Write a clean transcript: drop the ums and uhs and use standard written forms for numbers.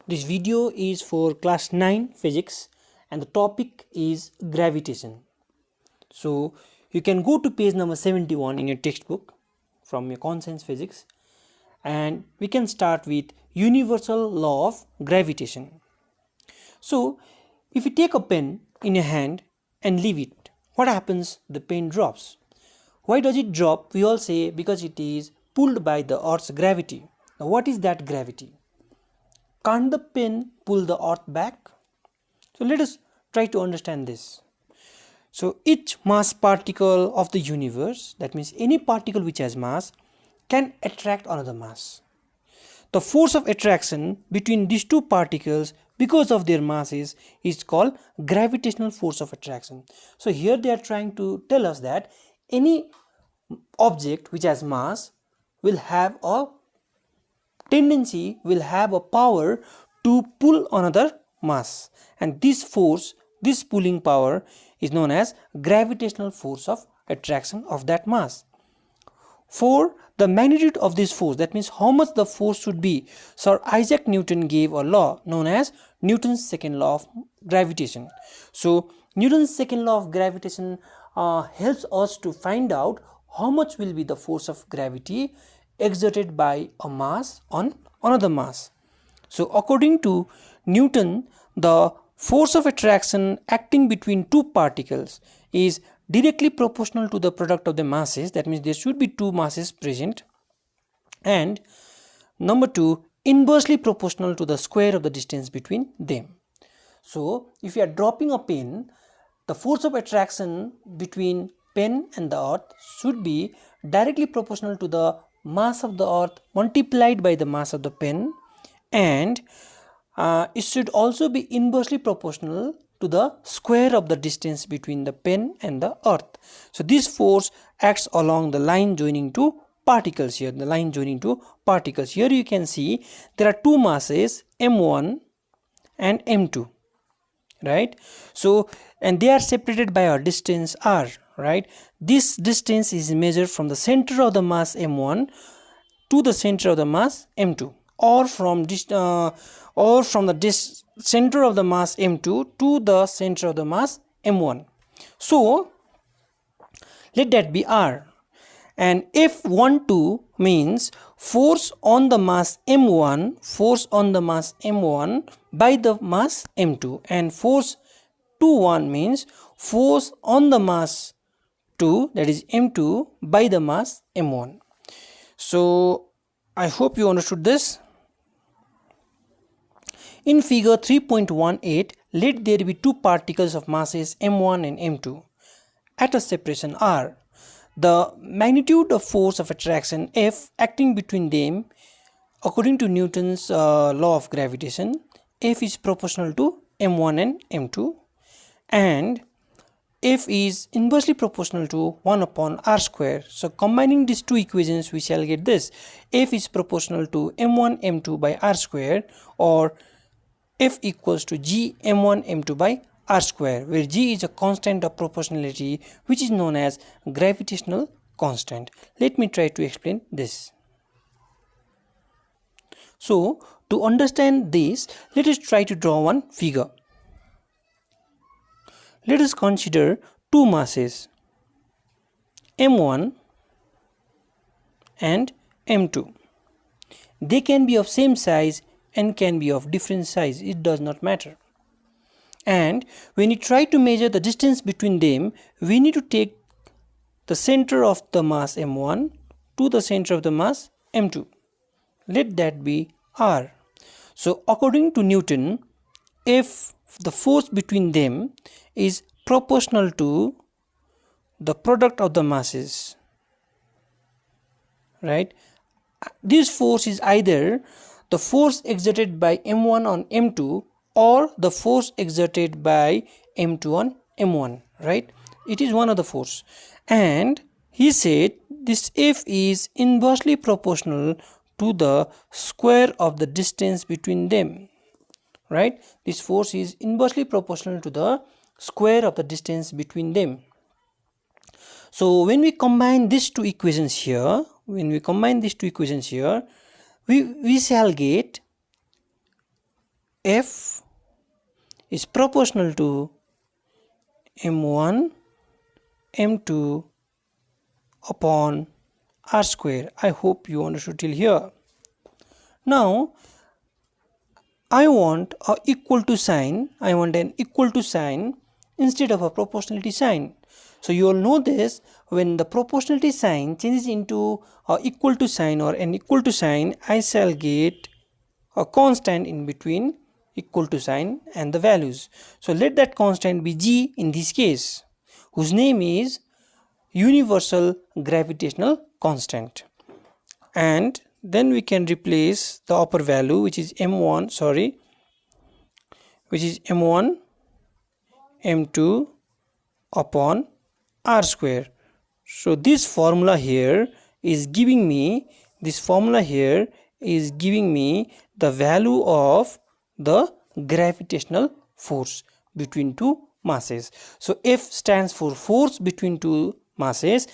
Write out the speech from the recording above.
This video is for class 9 physics and the topic is gravitation. So you can go to page number 71 in your textbook from your conscience physics, and we can start with universal law of gravitation. So if you take a pen in your hand and leave it, what happens? The pen drops. Why does it drop? We all say because it is pulled by the earth's gravity. Now what is that gravity? Can't the pen pull the earth back? So let us try to understand this. So each mass particle of the universe, that means any particle which has mass, can attract another mass. The force of attraction between these two particles because of their masses is called gravitational force of attraction. So here they are trying to tell us that any object which has mass will have a tendency, will have a power to pull another mass, and this force, this pulling power is known as gravitational force of attraction of that mass. For the magnitude of this force, that means how much the force should be, Sir Isaac Newton gave a law known as Newton's second law of gravitation. So Newton's second law of gravitation helps us to find out how much will be the force of gravity exerted by a mass on another mass. So according to Newton, the force of attraction acting between two particles is directly proportional to the product of the masses. That means there should be two masses present, and number two, inversely proportional to the square of the distance between them. So if you are dropping a pen, the force of attraction between pen and the earth should be directly proportional to the mass of the earth multiplied by the mass of the pen, and it should also be inversely proportional to the square of the distance between the pen and the earth. So this force acts along the line joining two particles here, the line joining two particles. Here you can see there are two masses, m1 and m2, right? So, and they are separated by a distance r, right? This distance is measured from the center of the mass m1 to the center of the mass m2, or from the center of the mass m2 to the center of the mass m1. So let that be r, and F12 means force on the mass m1, force on the mass m1 by the mass m2, and force 21 means force on the mass 2, that is m2, by the mass m1. So I hope you understood this. In figure 3.18, let there be two particles of masses m1 and m2 at a separation r. The magnitude of force of attraction F acting between them, according to Newton's law of gravitation, F is proportional to m1 and m2, and F is inversely proportional to 1 upon r square. So combining these two equations, we shall get this: F is proportional to m1 m2 by r square, or F equals to g m1 m2 by r square, where g is a constant of proportionality which is known as gravitational constant. Let me try to explain this. So to understand this, let us try to draw one figure. Let us consider two masses, m1 and m2. They can be of same size and can be of different size, it does not matter. And when you try to measure the distance between them, we need to take the center of the mass m1 to the center of the mass m2. Let that be r. So according to Newton, if the force between them is proportional to the product of the masses, right? This force is either the force exerted by m1 on m2 or the force exerted by m2 on m1, right? It is one of the force, and he said this F is inversely proportional to the square of the distance between them, right? This force is inversely proportional to the square of the distance between them. So when we combine these two equations here, we shall get F is proportional to m1 m2 upon r square. I hope you understood till here. Now I want an equal to sign instead of a proportionality sign. So you all know this, when the proportionality sign changes into a equal to sign or an equal to sign, I shall get a constant in between equal to sign and the values. So let that constant be g in this case, whose name is universal gravitational constant. And then we can replace the upper value, which is m1 m2 upon r square. So this formula here is giving me the value of the gravitational force between two masses. So F stands for force between two masses.